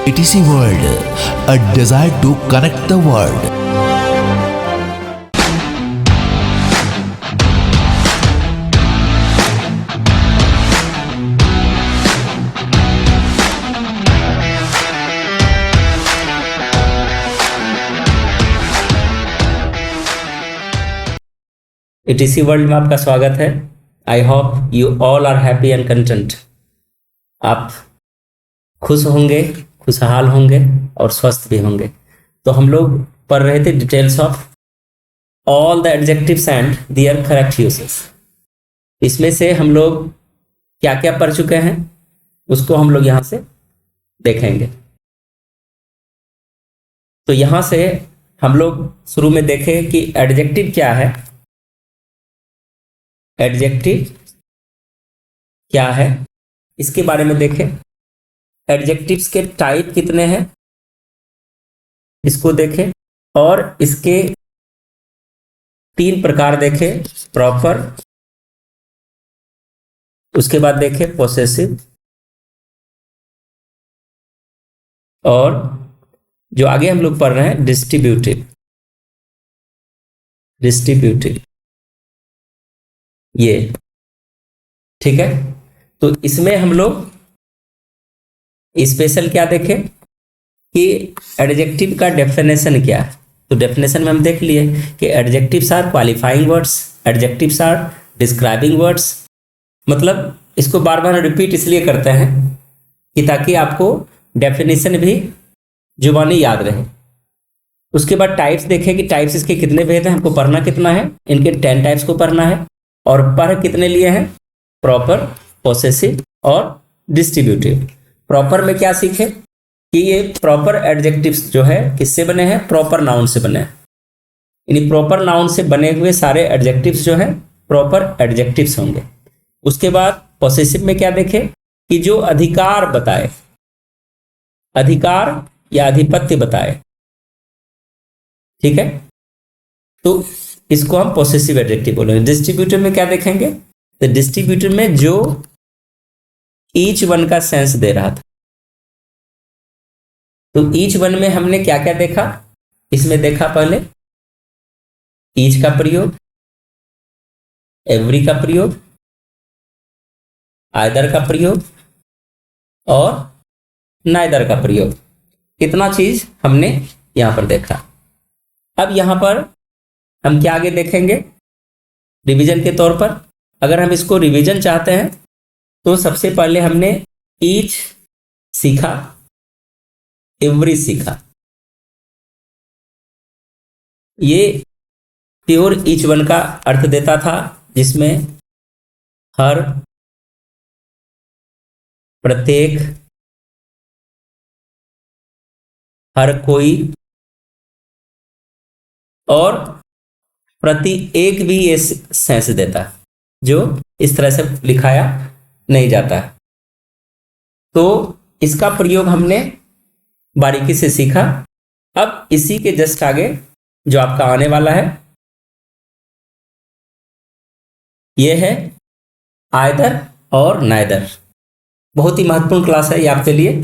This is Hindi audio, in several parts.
ETC World, a desire to connect the world. ETC world में आपका स्वागत है। I hope you all are happy and content. आप खुश होंगे, खुशहाल होंगे और स्वस्थ भी होंगे। तो हम लोग पढ़ रहे थे details of all the adjectives and their correct uses. इसमें से हम लोग क्या क्या पढ़ चुके हैं उसको हम लोग यहाँ से देखेंगे। तो यहाँ से हम लोग शुरू में देखें कि एडजेक्टिव क्या है। एडजेक्टिव क्या है इसके बारे में देखें। एडजेक्टिव्स के टाइप कितने हैं इसको देखें और इसके 3 प्रकार देखें। प्रॉपर, उसके बाद देखें पोसेसिव, और जो आगे हम लोग पढ़ रहे हैं डिस्ट्रीब्यूटिव। ये ठीक है। तो इसमें हम लोग स्पेशल क्या देखें कि एडजेक्टिव का डेफिनेशन क्या है। तो डेफिनेशन में हम देख लिए कि adjectives are qualifying words, adjectives are describing words. मतलब इसको बार बार रिपीट इसलिए करते हैं कि ताकि आपको डेफिनेशन भी जुबानी याद रहे। उसके बाद टाइप्स देखें कि टाइप्स इसके कितने भेद हैं, हमको पढ़ना कितना है। इनके 10 टाइप्स को पढ़ना है और पढ़ कितने लिए हैं, प्रॉपर, पोसेसिव और डिस्ट्रीब्यूटिव। प्रॉपर में क्या सीखे कि ये प्रॉपर एडजेक्टिव्स जो है किससे बने हैं, प्रॉपर नाउन से बने हैं। यानी प्रॉपर नाउन से बने हुए सारे एडजेक्टिव्स जो है प्रॉपर एडजेक्टिव्स होंगे। उसके बाद पोसेसिव में क्या देखें कि जो अधिकार बताए, अधिकार या अधिपत्य बताए, ठीक है। तो इसको हम पोसेसिव एडजेक्टिव बोलेंगे। डिस्ट्रीब्यूटिव में क्या देखेंगे, तो डिस्ट्रीब्यूटिव में जो ईच वन का सेंस दे रहा था। तो ईच वन में हमने क्या क्या देखा, इसमें देखा पहले ईच का प्रयोग, एवरी का प्रयोग, आइदर का प्रयोग और नाइदर का प्रयोग। इतना चीज हमने यहां पर देखा। अब यहां पर हम क्या आगे देखेंगे रिवीजन के तौर पर। अगर हम इसको रिवीजन चाहते हैं तो सबसे पहले हमने ईच सीखा, एवरी सीखा। ये प्योर ईच वन का अर्थ देता था, जिसमें हर, प्रत्येक, हर कोई और प्रति एक भी ये सेंस देता है, जो इस तरह से लिखाया नहीं जाता है। तो इसका प्रयोग हमने बारीकी से सीखा। अब इसी के जस्ट आगे जो आपका आने वाला है यह है आइदर और नाइदर। बहुत ही महत्वपूर्ण क्लास है ये आपके लिए,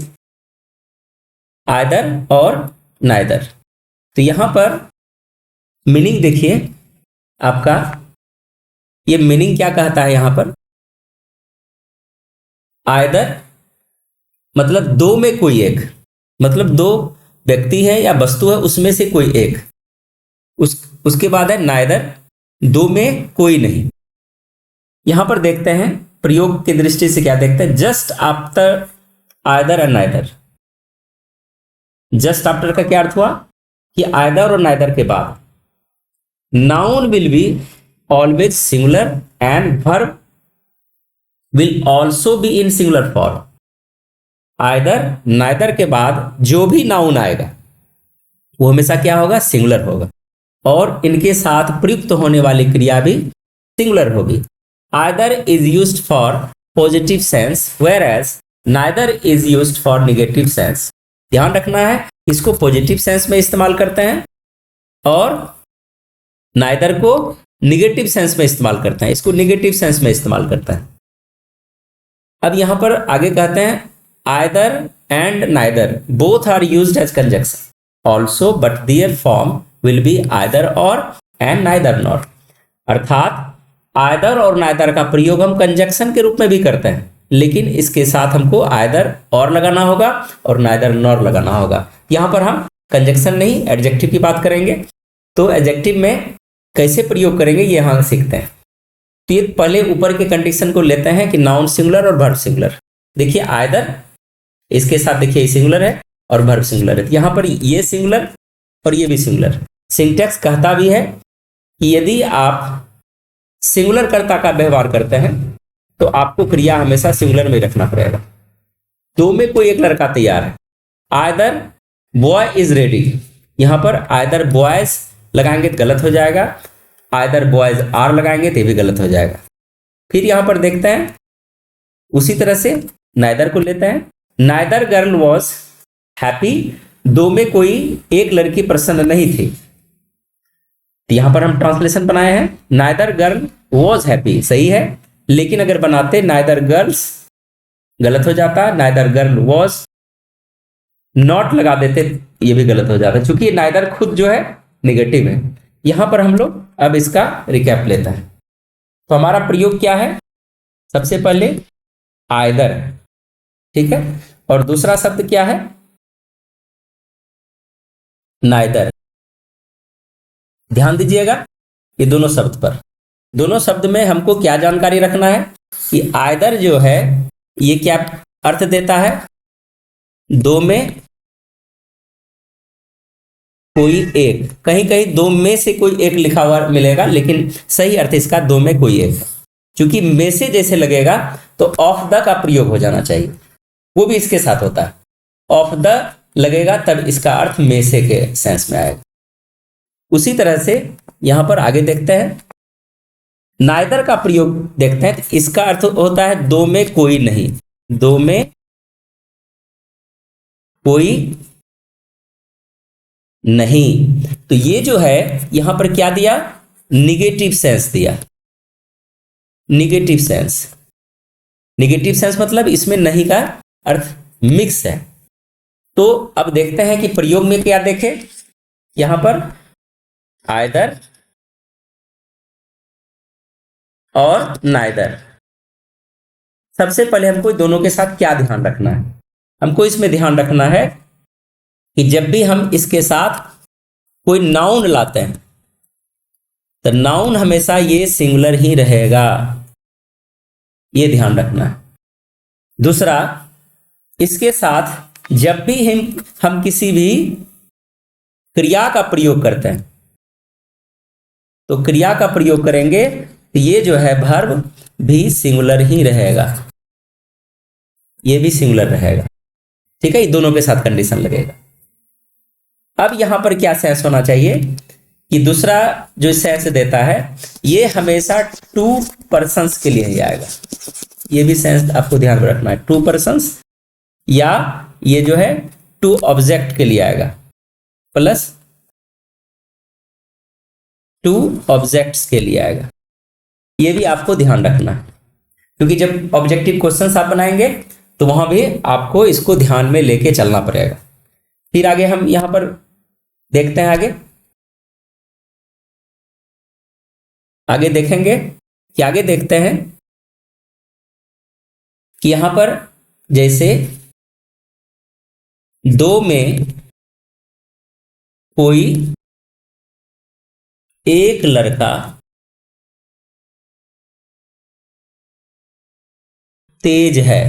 आइदर और नाइदर। तो यहां पर मीनिंग देखिए आपका, ये मीनिंग क्या कहता है यहां पर। आइदर मतलब दो में कोई एक, मतलब दो व्यक्ति है या वस्तु है उसमें से कोई एक। उसके बाद है नाइदर, दो में कोई नहीं। यहां पर देखते हैं प्रयोग की दृष्टि से क्या देखते हैं, just after either and neither. Just after का क्या अर्थ हुआ कि आइदर और नाइदर के बाद noun will be always singular and verb will also be in singular form. Either neither के बाद जो भी नाउन आएगा वो हमेशा क्या होगा, सिंगुलर होगा, और इनके साथ प्रयुक्त होने वाली क्रिया भी सिंगुलर होगी। Either is used for positive sense whereas neither is used for negative sense. ध्यान रखना है, इसको पॉजिटिव सेंस में इस्तेमाल करते हैं और नाइदर को निगेटिव सेंस में इस्तेमाल करते हैं। इसको निगेटिव सेंस में इस्तेमाल करता है। अब यहां पर आगे कहते हैं either and neither both are used as conjunction also but their form will be either or and neither not. अर्थात आइदर और नाइदर का प्रयोग हम कंजंक्शन के रूप में भी करते हैं, लेकिन इसके साथ हमको आइदर और लगाना होगा और नाइदर नॉर लगाना होगा। यहां पर हम कंजंक्शन नहीं एडजेक्टिव की बात करेंगे। तो एडजेक्टिव में कैसे प्रयोग करेंगे ये यहाँ सीखते हैं। तो ये पहले ऊपर के कंडीशन को लेते हैं कि नाउन सिंगुलर और वर्ब सिंगुलर। देखिए आइदर, इसके साथ देखिए सिंगुलर है और वर्ब सिंगुलर है। यहाँ पर ये सिंगुलर और ये भी सिंगुलर। सिंटैक्स कहता भी है कि यदि आप सिंगुलर कर्ता का व्यवहार करते हैं तो आपको क्रिया हमेशा सिंगुलर में रखना पड़ेगा। दो में कोई एक लड़का तैयार है। आइदर बॉय इज रेडी, यहां पर आइदर बॉयज लगाएंगे तो गलत हो जाएगा, आइदर बॉयज आर लगाएंगे तो भी गलत हो जाएगा। फिर यहां पर देखते हैं उसी तरह से नाइदर को लेते हैं। नाइदर गर्ल वॉज हैप्पी, दो में कोई एक लड़की प्रसन्न नहीं थी। तो यहां पर हम ट्रांसलेशन बनाए हैं नाइदर गर्ल वॉज हैप्पी, सही है, लेकिन अगर बनाते नाइदर गर्ल्स गलत हो जाता, नाइदर गर्ल वॉज नॉट लगा देते ये भी गलत हो जाता, क्योंकि नाइदर खुद जो है नेगेटिव है। यहां पर हम लोग अब इसका रिकैप लेते हैं। तो हमारा प्रयोग क्या है, सबसे पहले आइदर, ठीक है, और दूसरा शब्द क्या है नाइदर। ध्यान दीजिएगा ये दोनों शब्द पर। दोनों शब्द में हमको क्या जानकारी रखना है कि आइदर जो है ये क्या अर्थ देता है, दो में कोई एक, कहीं कहीं दो में से कोई एक लिखा हुआ मिलेगा, लेकिन सही अर्थ इसका दो में कोई एक है। क्योंकि में से जैसे लगेगा तो ऑफ द का प्रयोग हो जाना चाहिए, वो भी इसके साथ होता है। ऑफ द लगेगा तब इसका अर्थ में से के सेंस में आएगा। उसी तरह से यहां पर आगे देखते हैं नाइदर का प्रयोग देखते हैं, तो इसका अर्थ होता है दो में कोई नहीं, दो में कोई नहीं। तो ये जो है यहां पर क्या दिया, निगेटिव सेंस दिया। निगेटिव सेंस, निगेटिव सेंस मतलब इसमें नहीं का अर्थ मिक्स है। तो अब देखते हैं कि प्रयोग में क्या देखें, यहां पर आइदर और नाइदर। सबसे पहले हमको दोनों के साथ क्या ध्यान रखना है, हमको इसमें ध्यान रखना है कि जब भी हम इसके साथ कोई नाउन लाते हैं तो नाउन हमेशा ये सिंगुलर ही रहेगा, ये ध्यान रखना है। दूसरा, इसके साथ जब भी हम किसी भी क्रिया का प्रयोग करते हैं तो क्रिया का प्रयोग करेंगे तो ये जो है वर्ब भी सिंगुलर ही रहेगा, ये भी सिंगुलर रहेगा, ठीक है। ये दोनों के साथ कंडीशन लगेगा। अब यहां पर क्या सेंस होना चाहिए कि दूसरा जो सेंस देता है ये हमेशा टू पर्सन्स के लिए ही आएगा, ये भी सेंस आपको ध्यान में रखना है। टू पर्सन्स या ये जो है टू ऑब्जेक्ट के लिए आएगा, प्लस टू ऑब्जेक्ट्स के लिए आएगा, ये भी आपको ध्यान रखना है। क्योंकि जब ऑब्जेक्टिव क्वेश्चंस आप बनाएंगे तो वहां भी आपको इसको ध्यान में लेके चलना पड़ेगा। फिर आगे हम यहां पर देखते हैं, आगे देखेंगे कि आगे देखते हैं कि यहां पर जैसे दो में कोई एक लड़का तेज है।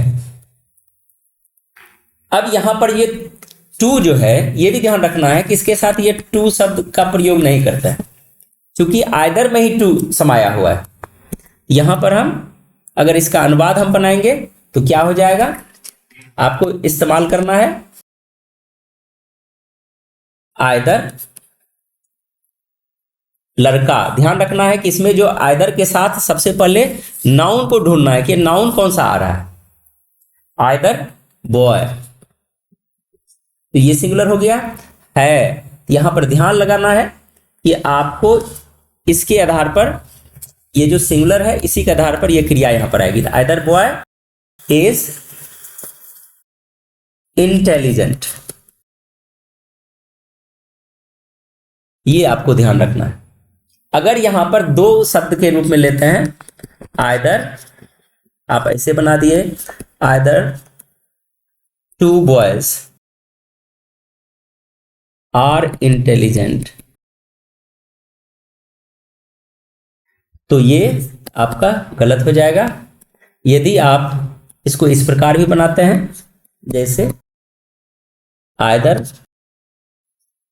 अब यहां पर ये टू जो है ये भी ध्यान रखना है कि इसके साथ ये टू शब्द का प्रयोग नहीं करता है, क्योंकि आइदर में ही टू समाया हुआ है। यहां पर हम अगर इसका अनुवाद हम बनाएंगे तो क्या हो जाएगा, आपको इस्तेमाल करना है आइदर लड़का। ध्यान रखना है कि इसमें जो आइदर के साथ सबसे पहले नाउन को ढूंढना है कि नाउन कौन सा आ रहा है, आइदर बॉय, तो ये सिंगुलर हो गया है। यहां पर ध्यान लगाना है कि आपको इसके आधार पर ये जो सिंगुलर है इसी के आधार पर ये क्रिया यहां पर आएगी, आइदर बॉय इज इंटेलिजेंट, ये आपको ध्यान रखना है। अगर यहां पर दो शब्द के रूप में लेते हैं, आइदर, आप ऐसे बना दिए, either two boys are intelligent, तो ये आपका गलत हो जाएगा। यदि आप इसको इस प्रकार भी बनाते हैं, जैसे आइदर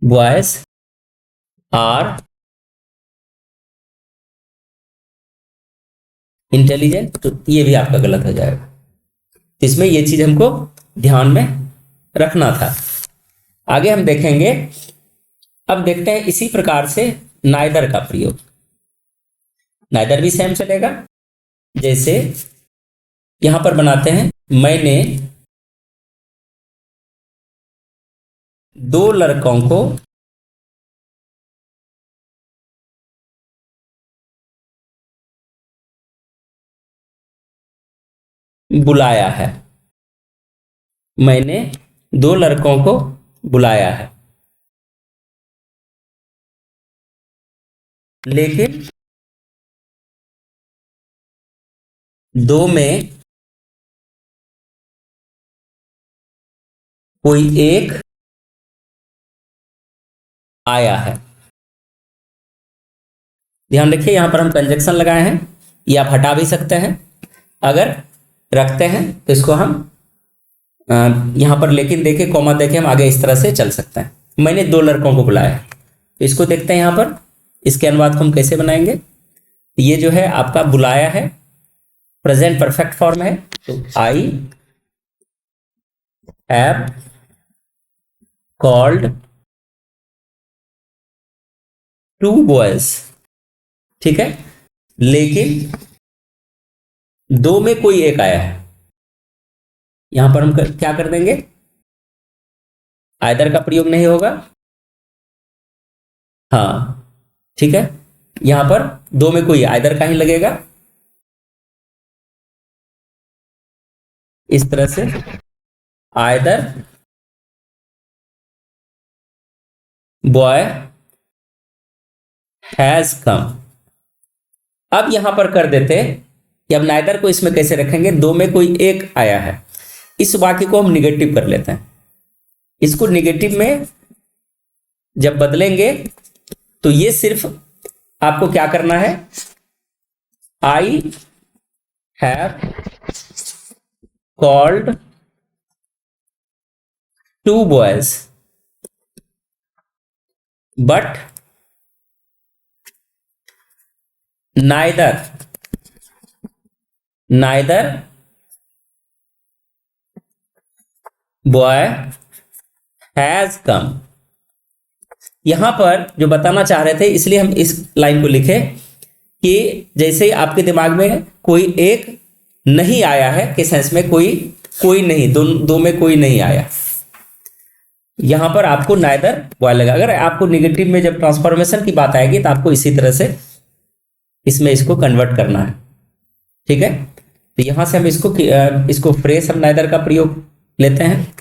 बॉयज आर इंटेलिजेंट, तो ये भी आपका गलत हो जाएगा। इसमें ये चीज हमको ध्यान में रखना था। आगे हम देखेंगे, अब देखते हैं इसी प्रकार से नाइदर का प्रयोग। नाइदर भी सेम चलेगा, जैसे यहां पर बनाते हैं, मैंने दो लड़कों को बुलाया है, मैंने दो लड़कों को बुलाया है, लेकिन दो में कोई एक आया है। ध्यान रखिए, यहां पर हम कंजक्शन लगाए हैं, ये आप हटा भी सकते हैं। अगर रखते हैं तो इसको हम यहां पर लेकिन देखे, कॉमा देखे, हम आगे इस तरह से चल सकते हैं। मैंने दो लड़कों को बुलाया, तो इसको देखते हैं यहां पर, इसके अनुवाद को हम कैसे बनाएंगे। ये जो है आपका बुलाया है, प्रेजेंट परफेक्ट फॉर्म है, तो I have called two boys, ठीक है, लेकिन दो में कोई एक आया है। यहां पर हम क्या कर देंगे, आइदर का प्रयोग नहीं होगा, हाँ ठीक है, यहां पर दो में कोई आइदर का ही लगेगा, इस तरह से, आइदर बॉय हैज कम। अब यहां पर कर देते कि अब नाइदर को इसमें कैसे रखेंगे, दो में कोई एक आया है, इस वाक्य को हम निगेटिव कर लेते हैं। इसको निगेटिव में जब बदलेंगे तो ये सिर्फ आपको क्या करना है, I have called two boys but neither boy has come. यहां पर जो बताना चाह रहे थे, इसलिए हम इस लाइन को लिखे कि जैसे आपके दिमाग में कोई एक नहीं आया है के सेंस में, कोई नहीं, दो में कोई नहीं आया, यहां पर आपको नाइदर बॉय लगा। अगर आपको निगेटिव में जब ट्रांसफॉर्मेशन की बात आएगी तो आपको इसी तरह से इसमें इसको कन्वर्ट करना है, ठीक है। तो यहां से हम इसको फ्रेश हम नाइदर का प्रयोग लेते हैं,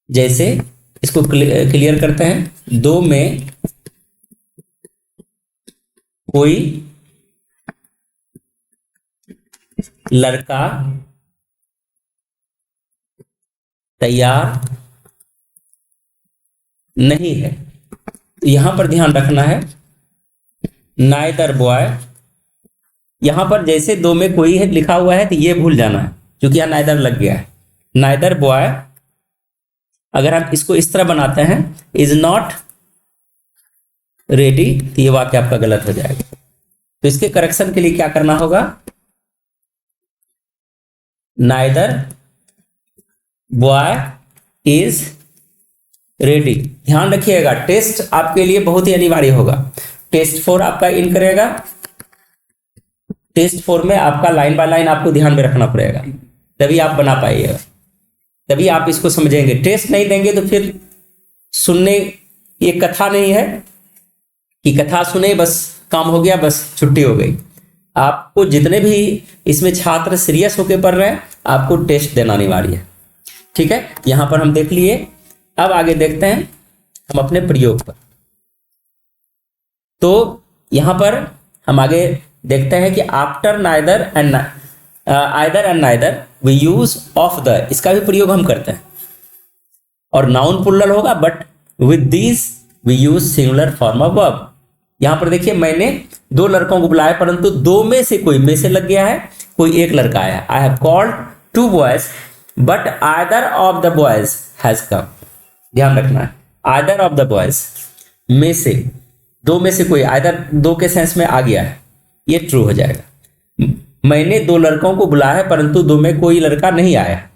जैसे इसको क्लियर करते हैं, दो में कोई लड़का तैयार नहीं है। तो यहां पर ध्यान रखना है, नाइदर बॉय, यहां पर जैसे दो में कोई है लिखा हुआ है तो ये भूल जाना है, क्योंकि यहां नाइदर लग गया है। नाइदर बॉय, अगर हम इसको इस तरह बनाते हैं, इज नॉट रेडी, तो ये वाक्य आपका गलत हो जाएगा। तो इसके करेक्शन के लिए क्या करना होगा, नाइदर बॉय इज रेडी। ध्यान रखिएगा, टेस्ट आपके लिए बहुत ही अनिवार्य होगा। टेस्ट 4 आपका इन करेगा, टेस्ट 4 में आपका लाइन बाय लाइन आपको ध्यान में रखना पड़ेगा, तभी आप बना पाइएगा, तभी आप इसको समझेंगे। टेस्ट नहीं देंगे तो फिर सुनने, ये कथा नहीं है कि कथा सुने बस काम हो गया, बस छुट्टी हो गई। आपको जितने भी इसमें छात्र सीरियस होकर पढ़ रहे हैं आपको टेस्ट देना अनिवार्य है। ठीक है, यहां पर हम देख लिए। अब आगे देखते हैं हम अपने प्रयोग पर। तो यहां पर हम आगे देखते हैं कि after neither and either and neither we use of the, इसका भी प्रयोग हम करते हैं। और नाउन प्लूरल होगा, but with this we use singular form of verb. यहां पर देखिए मैंने दो लड़कों को बुलाया, परंतु दो में से कोई में से लग गया है, कोई एक लड़का आया। I have called two boys but either of the boys has come. ध्यान रखना है, आइदर ऑफ द बॉयज में से, दो में से कोई, आइदर दो के सेंस में आ गया है, ये ट्रू हो जाएगा। मैंने दो लड़कों को बुलाया है परंतु दो में कोई लड़का नहीं आया।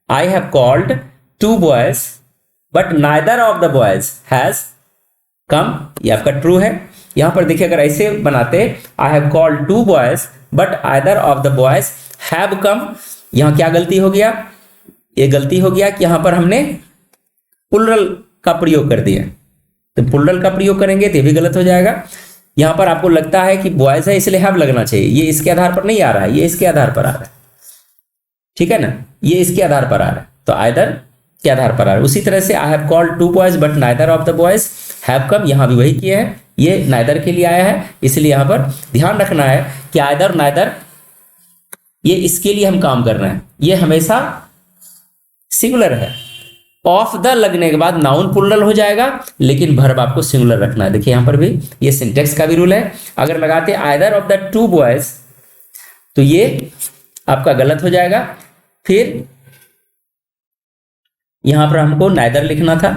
I have called two boys but neither of the boys has come, ये आपका ट्रू है। यहां पर देखिए अगर ऐसे बनाते, I have called two boys but either of the boys have come, यहां क्या गलती हो गया? ये गलती हो गया कि यहां पर हमने प्लूरल का प्रयोग कर दिया। तो प्लूरल का प्रयोग करेंगे तो ये भी गलत हो जाएगा। यहां पर आपको लगता है कि बॉयज है इसलिए हैव लगना चाहिए, ये इसके आधार पर नहीं आ रहा है, ये इसके आधार पर आ रहा है। ठीक है ना, ये इसके आधार पर आ रहा है, तो आइदर के आधार पर आ रहा है। उसी तरह से I have called two boys but neither of the boys have come, यहां भी वही किया है, ये नाइदर के लिए आया है, इसलिए यहां पर ध्यान रखना है कि आइदर नाइदर ये इसके लिए हम काम कर रहे हैं, ये हमेशा सिंगुलर है। ऑफ द लगने के बाद नाउन प्लूरल हो जाएगा, लेकिन वर्ब आपको सिंगुलर रखना है। देखिए यहां पर भी ये सिंटेक्स का भी रूल है। अगर लगाते either of the two boys तो ये आपका गलत हो जाएगा। फिर यहां पर हमको नाइदर लिखना था,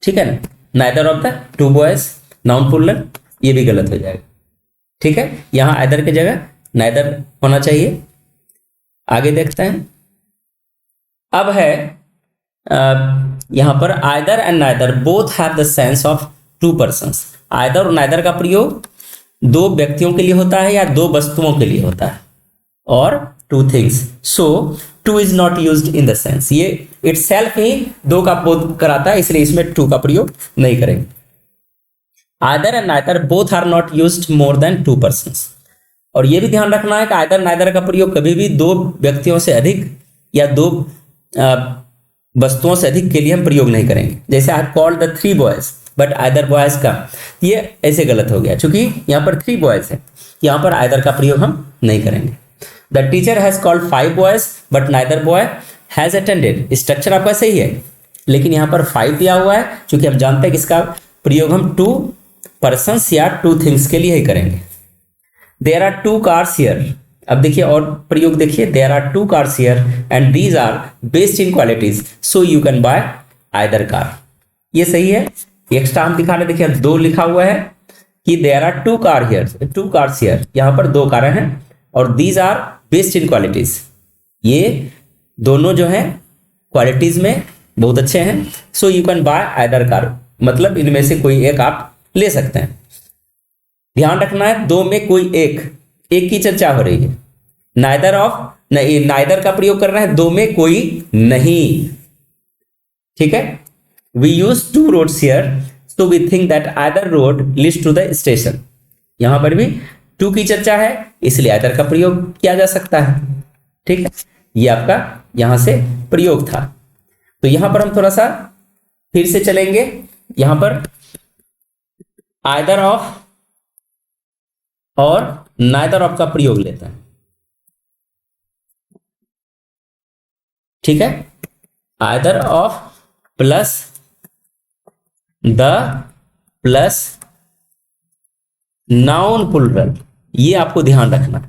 ठीक है ना, neither of the two boys noun plural, ये भी गलत हो जाएगा। ठीक है, यहां आइदर की जगह नाइदर होना चाहिए। आगे देखते हैं। अब है यहां पर either and neither both have the sense of to persons. Either और नाइदर का प्रयोग दो व्यक्तियों के लिए होता है या दो वस्तुओं के लिए होता है, और two things. So two is not used in the sense, ये इटसेल्फ ही दो का बोध कराता है, इसलिए इसमें टू का प्रयोग नहीं करेंगे। Either and neither both are not used more than two persons. और ये भी ध्यान रखना है कि आइदर नाइदर का प्रयोग कभी भी दो व्यक्तियों से अधिक या दो वस्तुओं से अधिक के लिए हम प्रयोग नहीं करेंगे। जैसे I called the three boys but either boys का, ये ऐसे गलत हो गया, क्योंकि यहाँ पर थ्री बॉयज है, यहाँ पर आइदर का प्रयोग हम नहीं करेंगे। The teacher has called five boys but neither boy has attended. Structure आपका सही है, लेकिन यहाँ पर फाइव दिया हुआ है, क्योंकि हम जानते हैं कि इसका प्रयोग हम टू पर्सन्स या टू थिंग्स के लिए ही करेंगे। There are two cars here, अब देखिए और प्रयोग देखिए, there are two cars here and these are best in qualities so you can buy either car. ये सही है। एक्स्ट्रा हम दिखा रहे, देखिए दो लिखा हुआ है कि there are two cars here, यहाँ पर दो कारें हैं, और these are best in qualities, ये दोनों जो हैं क्वालिटीज में बहुत अच्छे हैं। So you can buy either car, मतलब इनमें से कोई एक आप ले सकते हैं। ध्यान रखना है, दो में कोई एक की चर्चा हो रही है। नाइदर ऑफ, नहीं, नाइदर का प्रयोग कर रहा है, दो में कोई नहीं। ठीक है, we use two roads here so we think that either road leads to the station. यहां पर भी टू की चर्चा है, इसलिए आइदर का प्रयोग किया जा सकता है। ठीक है, ये आपका यहां से प्रयोग था। तो यहां पर हम थोड़ा सा फिर से चलेंगे। यहां पर आइदर ऑफ और नाइदर ऑफ का प्रयोग लेते हैं। ठीक है, either of plus the plus noun plural, ये आपको ध्यान रखना।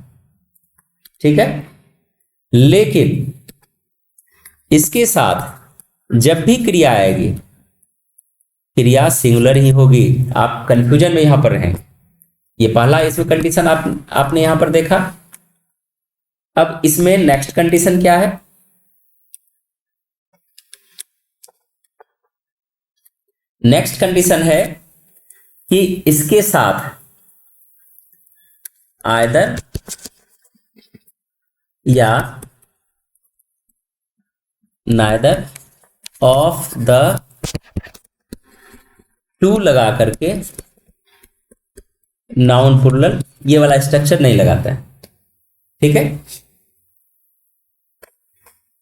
ठीक है, लेकिन इसके साथ जब भी क्रिया आएगी, क्रिया सिंगुलर ही होगी। आप कंफ्यूजन में यहां पर रहेंगे। ये पहला इसमें कंडीशन आपने यहां पर देखा। अब इसमें नेक्स्ट कंडीशन क्या है? नेक्स्ट कंडीशन है कि इसके साथ आइदर या नाइदर ऑफ द टू लगा करके नाउन प्लूरल ये वाला स्ट्रक्चर नहीं लगाता है। ठीक है,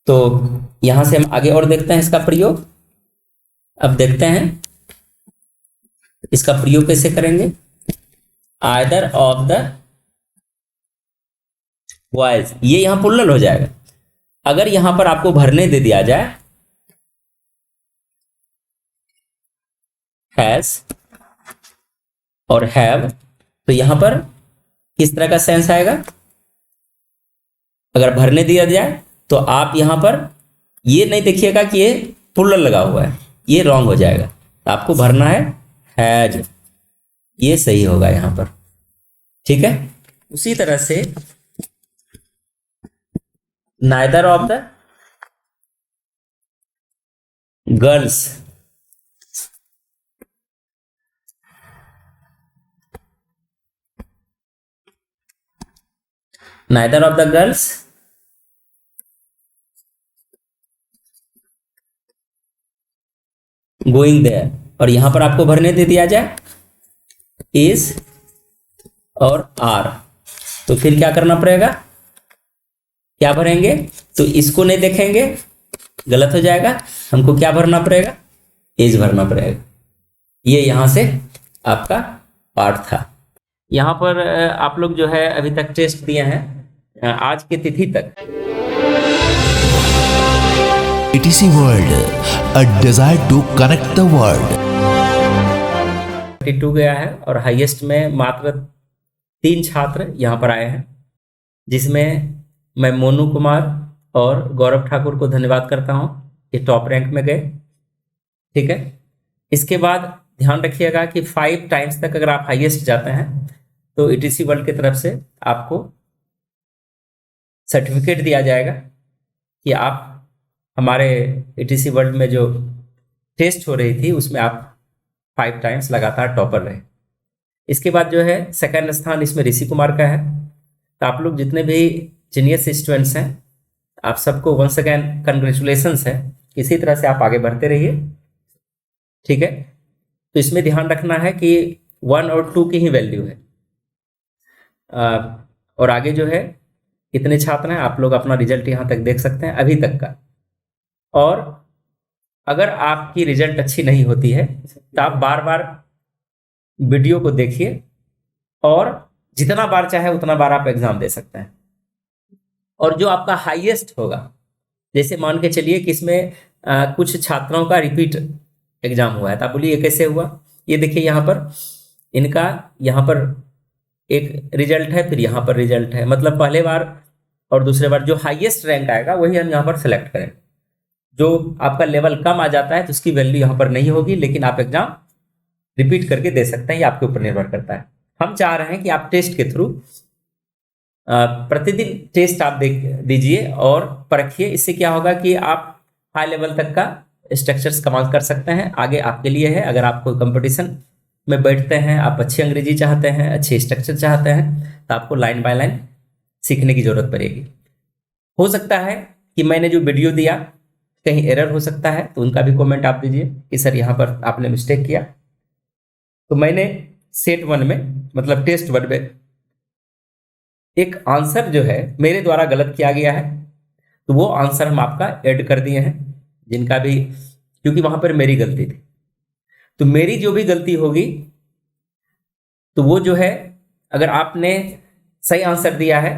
तो यहां से हम आगे और देखते हैं इसका प्रयोग। अब देखते हैं इसका प्रयोग कैसे करेंगे। आइदर ऑफ द बॉयज, ये यहां प्लूरल हो जाएगा। अगर यहां पर आपको भरने दे दिया जाए हैज और हैव, तो यहां पर किस तरह का सेंस आएगा। अगर भरने दिया जाए तो आप यहां पर ये नहीं देखिएगा कि ये प्लूरल लगा हुआ है, ये रॉन्ग हो जाएगा। तो आपको भरना है हैज, ये सही होगा यहां पर। ठीक है, उसी तरह से neither of the girls, neither of the girls going there, और यहां पर आपको भरने दे दिया जाए इज और आर, तो फिर क्या करना पड़ेगा, क्या भरेंगे। तो इसको नहीं देखेंगे, गलत हो जाएगा। हमको क्या भरना पड़ेगा, इज भरना पड़ेगा। ये यहां से आपका पार्ट था। यहां पर आप लोग जो है अभी तक टेस्ट दिए हैं आज की तिथि तक। ETC World, a desire to connect the world. 32 गया है और हाईएस्ट में मात्र 3 छात्र यहाँ पर आए हैं, जिसमें मैं मोनू कुमार और गौरव ठाकुर को धन्यवाद करता हूँ, ये टॉप रैंक में गए। ठीक है, इसके बाद ध्यान रखिएगा कि 5 टाइम्स तक अगर आप हाईएस्ट जाते हैं तो ETC वर्ल्ड की तरफ से आपको सर्टिफिकेट दिया जाएगा कि आप हमारे ETC वर्ल्ड में जो टेस्ट हो रही थी उसमें आप 5 टाइम्स लगातार टॉपर रहे। इसके बाद जो है सेकंड स्थान इसमें ऋषि कुमार का है। तो आप लोग जितने भी जीनियस स्टूडेंट्स हैं, आप सबको वंस अगेन कंग्रेचुलेशंस है। इसी तरह से आप आगे बढ़ते रहिए। ठीक है, तो इसमें ध्यान रखना है कि 1 और 2 की ही वैल्यू है। और आगे जो है कितने छात्र हैं, आप लोग अपना रिजल्ट यहाँ तक देख सकते हैं अभी तक का। और अगर आपकी रिजल्ट अच्छी नहीं होती है तो आप बार बार वीडियो को देखिए और जितना बार चाहे उतना बार आप एग्जाम दे सकते हैं। और जो आपका हाईएस्ट होगा, जैसे मान के चलिए कि इसमें कुछ छात्रों का रिपीट एग्जाम हुआ है, तो आप बोलिए ये कैसे हुआ। ये देखिए यहाँ पर इनका यहाँ पर एक रिजल्ट है, फिर यहाँ पर रिजल्ट है, मतलब पहले बार और दूसरे बार जो हाईएस्ट रैंक आएगा वही हम यहाँ पर सेलेक्ट करें। जो आपका लेवल कम आ जाता है तो उसकी वैल्यू यहाँ पर नहीं होगी, लेकिन आप एग्जाम रिपीट करके दे सकते हैं, ये आपके ऊपर निर्भर करता है। हम चाह रहे हैं कि आप टेस्ट के थ्रू प्रतिदिन टेस्ट आप देख दीजिए और परखिए। इससे क्या होगा कि आप हाई लेवल तक का स्ट्रक्चर्स कमाल कर सकते हैं। आगे आपके लिए है, अगर आप कोई कंपटीशन में बैठते हैं, आप अच्छी अंग्रेजी चाहते हैं, अच्छे स्ट्रक्चर चाहते हैं, तो आपको लाइन बाय लाइन सीखने की जरूरत पड़ेगी। हो सकता है कि मैंने जो वीडियो दिया कहीं एरर हो सकता है, तो उनका भी कमेंट आप दीजिए कि सर यहाँ पर आपने मिस्टेक किया। तो मैंने सेट 1 में मतलब टेस्ट 1 में एक आंसर जो है मेरे द्वारा गलत किया गया है, तो वो आंसर हम आपका ऐड कर दिए हैं, जिनका भी, क्योंकि वहां पर मेरी गलती थी। तो मेरी जो भी गलती होगी तो वो जो है, अगर आपने सही आंसर दिया है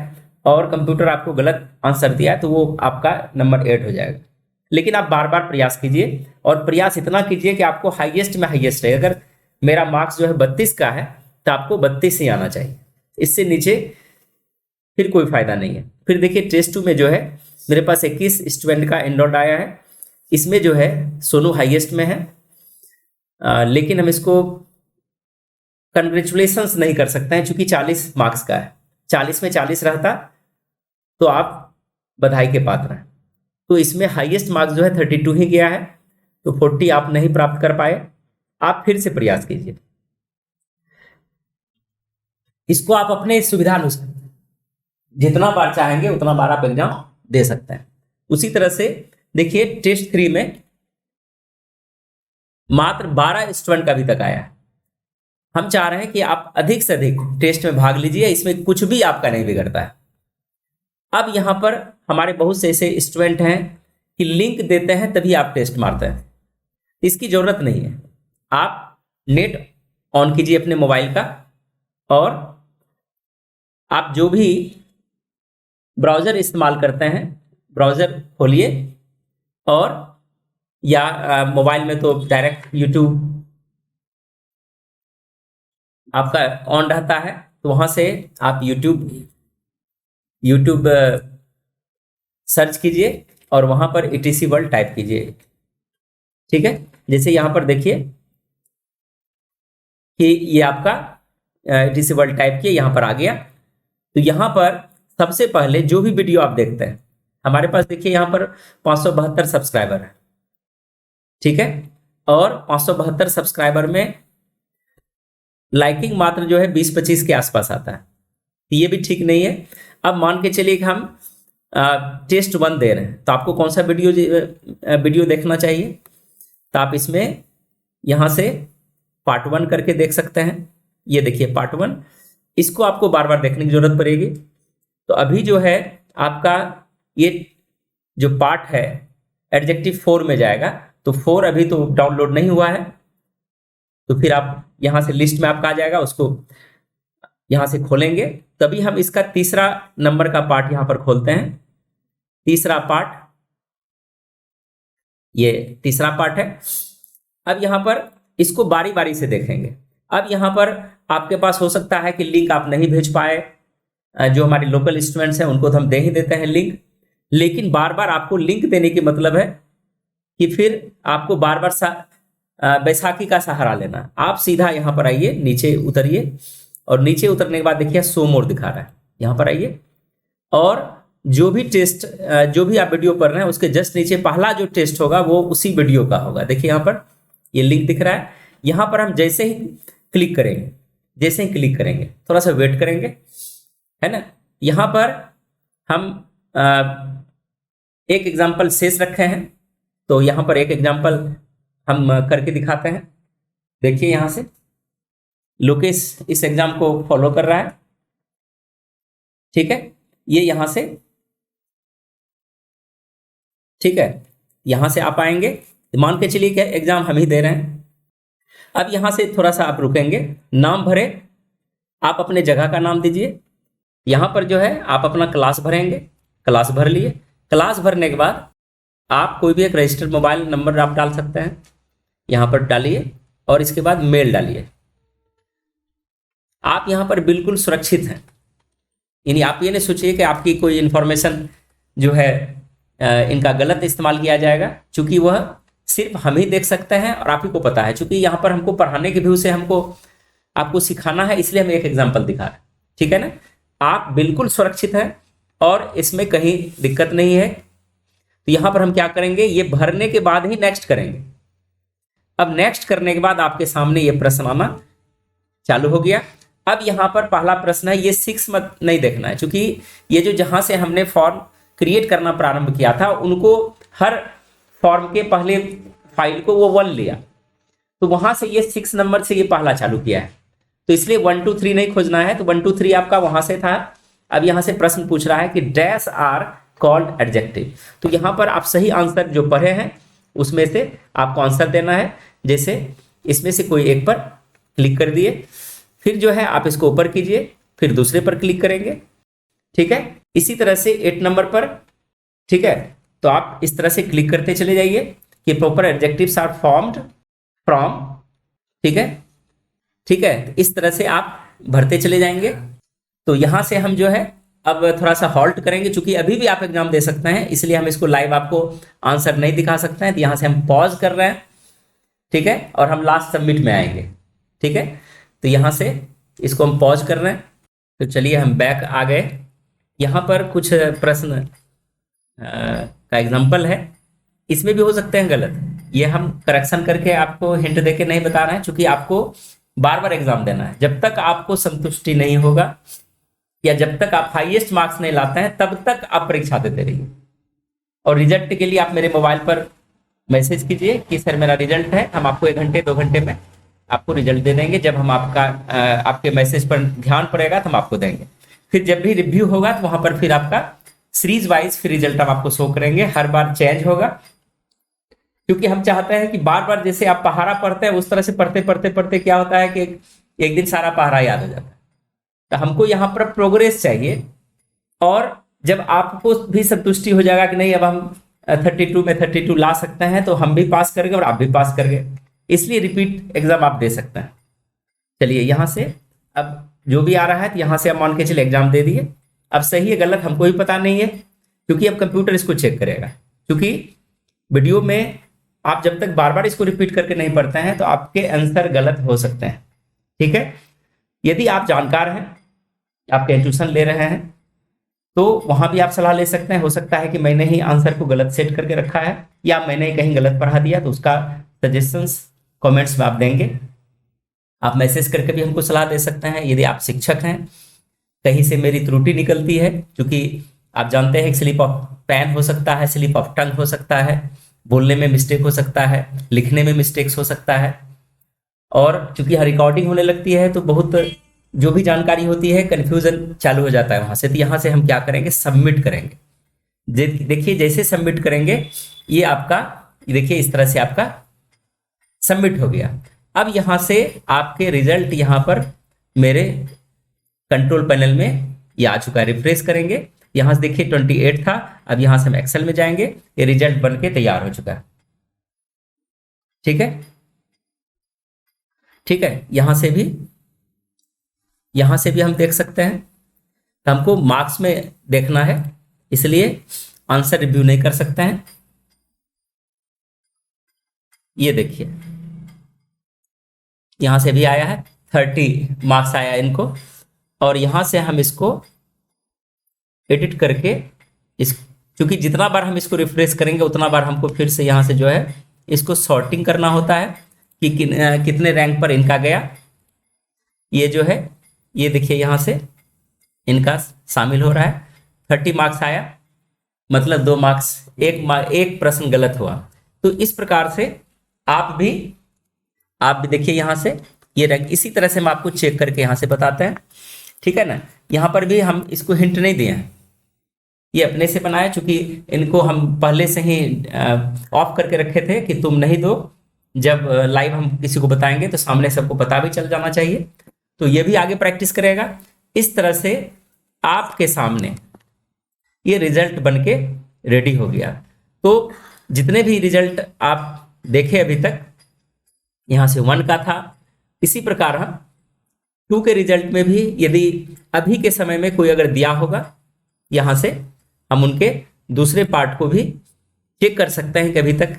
और कंप्यूटर आपको गलत आंसर दिया है तो वो आपका नंबर ऐड हो जाएगा। लेकिन आप बार बार प्रयास कीजिए और प्रयास इतना कीजिए कि आपको हाईएस्ट में हाईएस्ट रहे। अगर मेरा मार्क्स जो है 32 का है तो आपको 32 ही आना चाहिए, इससे नीचे फिर कोई फायदा नहीं है। फिर देखिए टेस्ट 2 में जो है मेरे पास 21 स्टूडेंट का एनरोल्ड आया है। इसमें जो है सोनू हाईएस्ट में है, लेकिन हम इसको कंग्रेचुलेशंस नहीं कर सकते हैं क्योंकि 40 मार्क्स का है। 40 में 40 रहता तो आप बधाई के पात्र हैं। तो इसमें हाईएस्ट मार्क्स जो है 32 ही गया है, तो 40 आप नहीं प्राप्त कर पाए। आप फिर से प्रयास कीजिए, इसको आप अपने सुविधा अनुसार जितना बार चाहेंगे उतना बार आप एग्जाम दे सकते हैं। उसी तरह से देखिए टेस्ट 3 में मात्र 12 स्टूडेंट का अभी तक आया है। हम चाह रहे हैं कि आप अधिक से अधिक टेस्ट में भाग लीजिए, इसमें कुछ भी आपका नहीं बिगड़ता है। अब यहाँ पर हमारे बहुत से ऐसे स्टूडेंट हैं कि लिंक देते हैं तभी आप टेस्ट मारते हैं, इसकी ज़रूरत नहीं है। आप नेट ऑन कीजिए अपने मोबाइल का और आप जो भी ब्राउज़र इस्तेमाल करते हैं ब्राउज़र खोलिए, और या मोबाइल में तो डायरेक्ट यूट्यूब आपका ऑन रहता है, तो वहाँ से आप यूट्यूब सर्च कीजिए और वहाँ पर ETC वर्ल्ड टाइप कीजिए। ठीक है, जैसे यहाँ पर देखिए कि ये आपका ETC वर्ल्ड टाइप किए, यहाँ पर आ गया। तो यहाँ पर सबसे पहले जो भी वीडियो आप देखते हैं, हमारे पास देखिए यहाँ पर 572 सब्सक्राइबर है। ठीक है, और 572 सब्सक्राइबर में लाइकिंग मात्र जो है 20-25 के आसपास आता है, ये भी ठीक नहीं है। अब मान के चलिए कि हम टेस्ट 1 दे रहे हैं, तो आपको कौन सा वीडियो देखना चाहिए? तो आप इसमें यहाँ से पार्ट 1 करके देख सकते हैं। ये देखिए पार्ट 1, इसको आपको बार बार देखने की जरूरत पड़ेगी। तो अभी जो है आपका ये जो पार्ट है एडजेक्टिव 4 में जाएगा, तो 4 अभी तो डाउनलोड नहीं हुआ है, तो फिर आप यहाँ से लिस्ट में आपका आ जाएगा, उसको यहाँ से खोलेंगे, तभी हम इसका तीसरा नंबर का पार्ट यहाँ पर खोलते हैं। तीसरा पार्ट, ये तीसरा पार्ट है। अब यहाँ पर इसको बारी बारी से देखेंगे। अब यहाँ पर आपके पास हो सकता है कि लिंक आप नहीं भेज पाए, जो हमारे लोकल स्टूडेंट्स हैं उनको तो हम दे ही देते हैं लिंक, लेकिन बार बार आपको लिंक देने की मतलब है कि फिर आपको बार बार बैसाखी का सहारा लेना। आप सीधा यहाँ पर आइए, नीचे उतरिए, और नीचे उतरने के बाद देखिए शो मोर दिखा रहा है, यहाँ पर आइए, और जो भी टेस्ट जो भी आप वीडियो पढ़ रहे हैं उसके जस्ट नीचे पहला जो टेस्ट होगा वो उसी वीडियो का होगा। देखिए यहाँ पर ये लिंक दिख रहा है, यहाँ पर हम जैसे ही क्लिक करेंगे, थोड़ा सा वेट करेंगे, है ना। यहाँ पर हम एक एग्जाम्पल शेष रखे हैं, तो यहाँ पर एक एग्जाम्पल हम करके दिखाते हैं। देखिए यहाँ से लोकेश इस एग्जाम को फॉलो कर रहा है। ठीक है, ये यहाँ से, ठीक है, यहाँ से आप आएंगे, मान के चलिए कि एग्जाम हम ही दे रहे हैं। अब यहाँ से थोड़ा सा आप रुकेंगे, नाम भरे, आप अपने जगह का नाम दीजिए। यहाँ पर जो है आप अपना क्लास भरेंगे, क्लास भर लिए। क्लास भरने के बाद आप कोई भी एक रजिस्टर्ड मोबाइल नंबर आप डाल सकते हैं, यहाँ पर डालिए, और इसके बाद मेल डालिए। आप यहाँ पर बिल्कुल सुरक्षित हैं, यानी आप ये नहीं सोचिए कि आपकी कोई इन्फॉर्मेशन जो है इनका गलत इस्तेमाल किया जाएगा, क्योंकि वह सिर्फ हम ही देख सकते हैं और आप ही को पता है। क्योंकि यहाँ पर हमको पढ़ाने के व्यू से हमको आपको सिखाना है, इसलिए हम एक एग्जाम्पल दिखा रहे हैं। ठीक है ना, आप बिल्कुल सुरक्षित हैं और इसमें कहीं दिक्कत नहीं है। तो यहाँ पर हम क्या करेंगे, ये भरने के बाद ही नेक्स्ट करेंगे। अब नेक्स्ट करने के बाद आपके सामने ये प्रश्न आना चालू हो गया। अब यहाँ पर पहला प्रश्न है, ये 6 मत नहीं देखना है, क्योंकि ये जो जहाँ से हमने फॉर्म क्रिएट करना प्रारंभ किया था उनको हर फॉर्म के पहले फाइल को वो 1 लिया, तो वहां से ये 6 नंबर से ये पहला चालू किया है, तो इसलिए 1 2 3 नहीं खोजना है। तो 1 2 3 आपका वहां से था। अब यहाँ से प्रश्न पूछ रहा है कि डैश आर कॉल्ड एडजेक्टिव, तो यहाँ पर आप सही आंसर जो पढ़े हैं उसमें से आपको आंसर देना है। जैसे इसमें से कोई एक पर क्लिक कर दिए, फिर जो है आप इसको ऊपर कीजिए, फिर दूसरे पर क्लिक करेंगे। ठीक है, इसी तरह से 8 नंबर पर, ठीक है, तो आप इस तरह से क्लिक करते चले जाइए कि proper adjectives are formed from. ठीक है, ठीक है, इस तरह से आप भरते चले जाएंगे। तो यहाँ से हम जो है अब थोड़ा सा हॉल्ट करेंगे, क्योंकि अभी भी आप एग्जाम दे सकते हैं, इसलिए हम इसको लाइव आपको आंसर नहीं दिखा सकते हैं। तो यहाँ से हम पॉज कर रहे हैं, ठीक है, और हम लास्ट सबमिट में आएंगे। ठीक है, तो यहाँ से इसको हम पॉज कर रहे हैं। तो चलिए हम बैक आ गए। यहाँ पर कुछ प्रश्न का एग्जाम्पल है, इसमें भी हो सकते हैं गलत, ये हम करेक्शन करके आपको हिंट देके नहीं बता रहे हैं, क्योंकि आपको बार बार एग्जाम देना है। जब तक आपको संतुष्टि नहीं होगा या जब तक आप हाईएस्ट मार्क्स नहीं लाते हैं तब तक आप परीक्षा देते रहिए। और रिजल्ट के लिए आप मेरे मोबाइल पर मैसेज कीजिए कि सर मेरा रिजल्ट है, हम आपको 1 घंटे 2 घंटे में आपको रिजल्ट दे देंगे। जब हम आपके मैसेज पर ध्यान पड़ेगा तो हम आपको देंगे। फिर जब भी रिव्यू होगा तो वहां पर फिर आपका सीरीज वाइज फिर रिजल्ट हम आपको शो करेंगे, हर बार चेंज होगा, क्योंकि हम चाहते हैं कि बार बार जैसे आप पहाड़ा पढ़ते हैं उस तरह से पढ़ते पढ़ते पढ़ते क्या होता है कि एक दिन सारा पहाड़ा याद हो जाता है। तो हमको यहाँ पर प्रोग्रेस चाहिए, और जब आपको भी संतुष्टि हो जाएगा कि नहीं अब हम 32 में 32 ला सकते हैं, तो हम भी पास करेंगे और आप भी पास करेंगे, इसलिए रिपीट एग्जाम आप दे सकते हैं। चलिए यहाँ से अब जो भी आ रहा है तो यहाँ से आप मान के चलिए एग्जाम दे दिए। अब सही है गलत हमको भी पता नहीं है, क्योंकि अब कंप्यूटर इसको चेक करेगा। क्योंकि वीडियो में आप जब तक बार बार इसको रिपीट करके नहीं पढ़ते हैं तो आपके आंसर गलत हो सकते हैं। ठीक है, यदि आप जानकार हैं, आप कहीं ट्यूशन ले रहे हैं, तो वहां भी आप सलाह ले सकते हैं। हो सकता है कि मैंने ही आंसर को गलत सेट करके रखा है, या मैंने कहीं गलत पढ़ा दिया, तो उसका सजेशंस कमेंट्स में आप देंगे। आप मैसेज करके भी हमको सलाह दे सकते हैं। यदि आप शिक्षक हैं, कहीं से मेरी त्रुटि निकलती है, क्योंकि आप जानते हैं कि स्लिप ऑफ पेन हो सकता है, स्लिप ऑफ टंग हो सकता है, बोलने में मिस्टेक हो सकता है, लिखने में मिस्टेक्स हो सकता है, और चूंकि यहाँ रिकॉर्डिंग होने लगती है तो बहुत जो भी जानकारी होती है कन्फ्यूजन चालू हो जाता है वहां से। तो यहाँ से हम क्या करेंगे, सबमिट करेंगे। देखिए जैसे सबमिट करेंगे ये आपका, देखिए इस तरह से आपका सबमिट हो गया। अब यहाँ से आपके रिजल्ट यहाँ पर मेरे कंट्रोल पैनल में ये आ चुका है। रिफ्रेश करेंगे, यहाँ से देखिए 28 था। अब यहाँ से हम एक्सेल में जाएंगे, ये रिजल्ट बन के तैयार हो चुका है। ठीक है, ठीक है, यहाँ से भी हम देख सकते हैं। तो हमको मार्क्स में देखना है, इसलिए आंसर रिव्यू नहीं कर सकते हैं। ये देखिए यहां से भी आया है, 30 मार्क्स आया इनको, और यहां से हम इसको एडिट करके क्योंकि जितना बार हम इसको रिफ्रेश करेंगे उतना बार हमको फिर से यहां से जो है इसको सॉर्टिंग करना होता है कि कितने रैंक पर इनका गया। ये जो है ये देखिए यहाँ से इनका शामिल हो रहा है। 30 मार्क्स आया, मतलब 2 मार्क्स, एक प्रश्न गलत हुआ। तो इस प्रकार से आप भी देखिए यहाँ से ये रैंक, इसी तरह से हम आपको चेक करके यहाँ से बताते हैं। ठीक है ना, यहाँ पर भी हम इसको हिंट नहीं दिए हैं, ये अपने से बनाया, चूंकि इनको हम पहले से ही ऑफ करके रखे थे कि तुम नहीं दो। जब लाइव हम किसी को बताएंगे तो सामने सबको पता भी चल जाना चाहिए। तो ये भी आगे प्रैक्टिस करेगा। इस तरह से आपके सामने ये रिजल्ट बनके रेडी हो गया। तो जितने भी रिजल्ट आप देखे अभी तक, यहाँ से 1 का था, इसी प्रकार हम 2 के रिजल्ट में भी यदि अभी के समय में कोई अगर दिया होगा, यहाँ से हम उनके दूसरे पार्ट को भी चेक कर सकते हैं कि अभी तक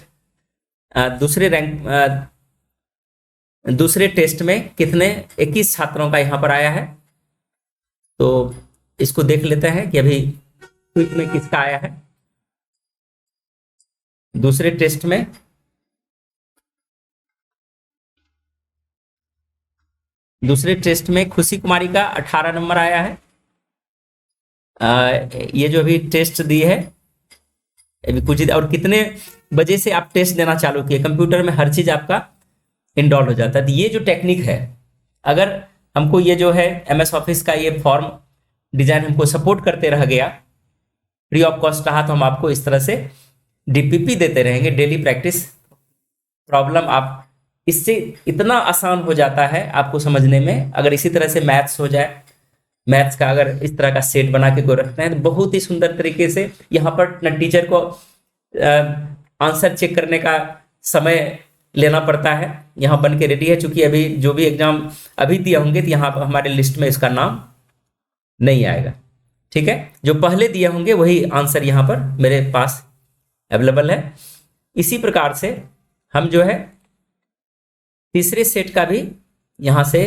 दूसरे टेस्ट में कितने 21 छात्रों का यहाँ पर आया है। तो इसको देख लेते हैं कि अभी क्विक में किसका आया है। दूसरे टेस्ट में खुशी कुमारी का 18 नंबर आया है। ये जो अभी टेस्ट दी है अभी कुछ, और कितने बजे से आप टेस्ट देना चालू किए, कंप्यूटर में हर चीज आपका इंस्टॉल हो जाता है। तो ये जो टेक्निक है, अगर हमको ये जो है MS ऑफिस का ये फॉर्म डिजाइन हमको सपोर्ट करते रह गया, फ्री ऑफ कॉस्ट रहा, तो हम आपको इस तरह से DPP देते रहेंगे, डेली प्रैक्टिस प्रॉब्लम। आप इससे इतना आसान हो जाता है आपको समझने में। अगर इसी तरह से मैथ्स हो जाए, मैथ्स का अगर इस तरह का सेट बना के कोई रखते हैं तो बहुत ही सुंदर तरीके से यहाँ पर न टीचर को आंसर चेक करने का समय लेना पड़ता है। यहाँ बन के रेडी है। चूंकि अभी जो भी एग्जाम अभी दिए होंगे तो यहाँ पर हमारे लिस्ट में इसका नाम नहीं आएगा। ठीक है, जो पहले दिए होंगे वही आंसर यहाँ पर मेरे पास अवेलेबल है। इसी प्रकार से हम जो है तीसरे सेट का भी यहाँ से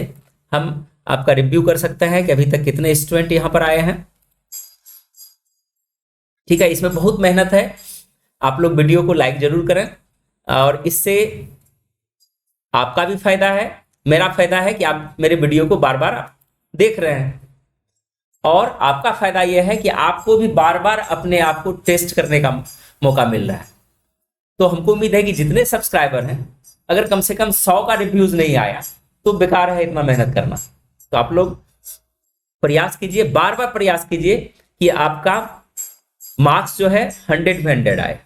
हम आपका रिव्यू कर सकते हैं कि अभी तक कितने स्टूडेंट यहाँ पर आए हैं। ठीक है, इसमें बहुत मेहनत है। आप लोग वीडियो को लाइक जरूर करें, और इससे आपका भी फायदा है, मेरा फायदा है कि आप मेरे वीडियो को बार बार देख रहे हैं, और आपका फायदा यह है कि आपको भी बार बार अपने आप को टेस्ट करने का मौका मिल रहा है। तो हमको उम्मीद है कि जितने सब्सक्राइबर हैं अगर कम से कम 100 का रिव्यूज नहीं आया तो बेकार है इतना मेहनत करना। तो आप लोग प्रयास कीजिए, बार बार प्रयास कीजिए कि आपका मार्क्स जो है 100 में 100 आए,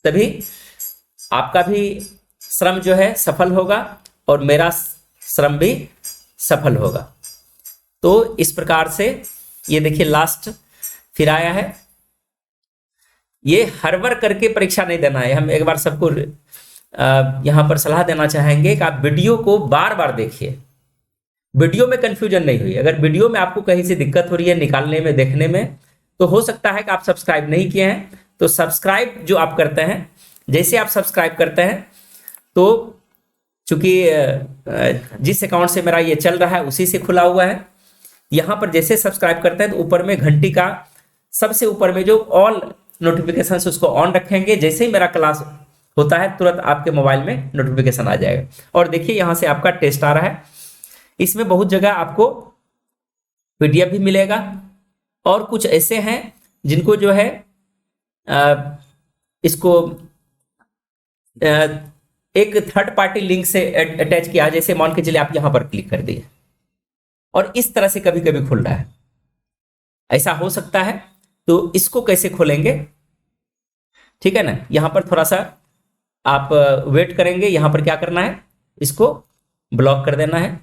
तभी आपका भी श्रम जो है सफल होगा और मेरा श्रम भी सफल होगा। तो इस प्रकार से ये देखिए लास्ट फिर आया है। ये हर बार करके परीक्षा नहीं देना है। हम एक बार सबको यहां पर सलाह देना चाहेंगे कि आप वीडियो को बार बार देखिए, वीडियो में कंफ्यूजन नहीं हुई। अगर वीडियो में आपको कहीं से दिक्कत हो रही है निकालने में, देखने में, तो हो सकता है कि आप सब्सक्राइब नहीं किए हैं। तो सब्सक्राइब जो आप करते हैं, जैसे आप सब्सक्राइब करते हैं तो चूंकि जिस अकाउंट से मेरा ये चल रहा है उसी से खुला हुआ है, यहां पर जैसे सब्सक्राइब करते हैं तो ऊपर में घंटी का सबसे ऊपर में जो ऑल नोटिफिकेशन उसको ऑन रखेंगे। जैसे ही मेरा क्लास होता है तुरंत आपके मोबाइल में नोटिफिकेशन आ जाएगा। और देखिए यहां से आपका टेस्ट आ रहा है, इसमें बहुत जगह आपको पीडीएफ भी मिलेगा और कुछ ऐसे हैं जिनको जो है इसको एक थर्ड पार्टी लिंक से अटैच किया, जैसे मान के चलिए आप यहां पर क्लिक कर दिए और इस तरह से कभी कभी खुल रहा है, ऐसा हो सकता है। तो इसको कैसे खोलेंगे, ठीक है ना, यहां पर थोड़ा सा आप वेट करेंगे। यहां पर क्या करना है, इसको ब्लॉक कर देना है,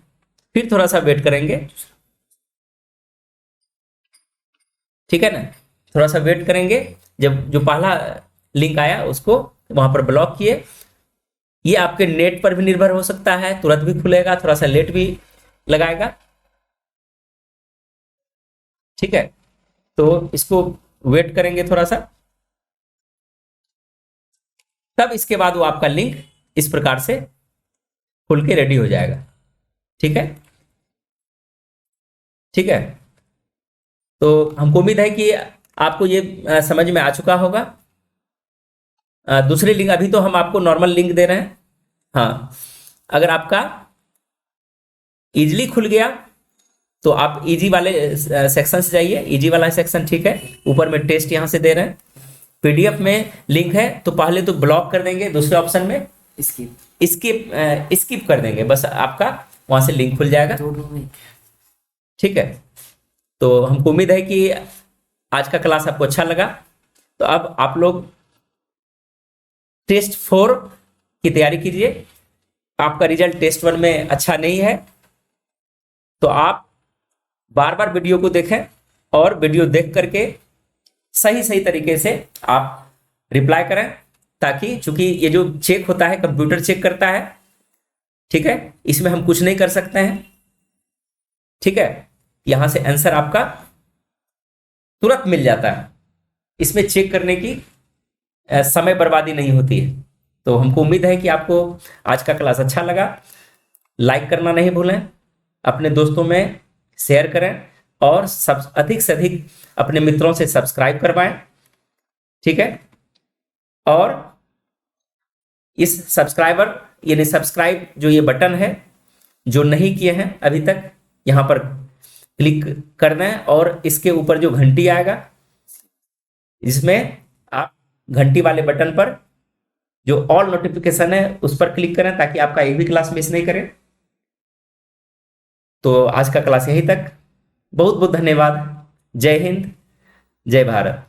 फिर थोड़ा सा वेट करेंगे, ठीक है ना, थोड़ा सा वेट करेंगे। जब जो पहला लिंक आया उसको वहां पर ब्लॉक किए। ये आपके नेट पर भी निर्भर हो सकता है, तुरंत भी खुलेगा, थोड़ा सा लेट भी लगाएगा, ठीक है। तो इसको वेट करेंगे थोड़ा सा, तब इसके बाद वो आपका लिंक इस प्रकार से खुल के रेडी हो जाएगा, ठीक है, ठीक है। तो हमको उम्मीद है कि आपको ये समझ में आ चुका होगा। दूसरी लिंक, अभी तो हम आपको नॉर्मल लिंक दे रहे हैं। हाँ, अगर आपका इजीली खुल गया तो आप इजी वाले सेक्शन से जाइए, इजी वाला सेक्शन, ठीक है। ऊपर में टेस्ट यहां से दे रहे हैं, पीडीएफ में लिंक है तो पहले तो ब्लॉक कर देंगे, दूसरे ऑप्शन में स्किप कर देंगे, बस आपका वहां से लिंक खुल जाएगा, ठीक है। तो हमको उम्मीद है कि आज का क्लास आपको अच्छा लगा। तो अब आप लोग टेस्ट 4 की तैयारी कीजिए। आपका रिजल्ट टेस्ट 1 में अच्छा नहीं है तो आप बार बार वीडियो को देखें और वीडियो देख करके सही सही तरीके से आप रिप्लाई करें, ताकि चूंकि ये जो चेक होता है कंप्यूटर चेक करता है, ठीक है, इसमें हम कुछ नहीं कर सकते हैं, ठीक है। यहां से आंसर आपका तुरंत मिल जाता है, इसमें चेक करने की समय बर्बादी नहीं होती है। तो हमको उम्मीद है कि आपको आज का क्लास अच्छा लगा। लाइक करना नहीं भूलें, अपने दोस्तों में शेयर करें और अधिक से अधिक अपने मित्रों से सब्सक्राइब करवाएं, ठीक है। और इस सब्सक्राइबर यानी सब्सक्राइब जो ये बटन है, जो नहीं किए हैं अभी तक, यहां पर क्लिक कर दें और इसके ऊपर जो घंटी आएगा, इसमें आप घंटी वाले बटन पर जो ऑल नोटिफिकेशन है उस पर क्लिक करें, ताकि आपका एक भी क्लास मिस नहीं करें। तो आज का क्लास यहीं तक। बहुत बहुत धन्यवाद। जय हिंद, जय भारत।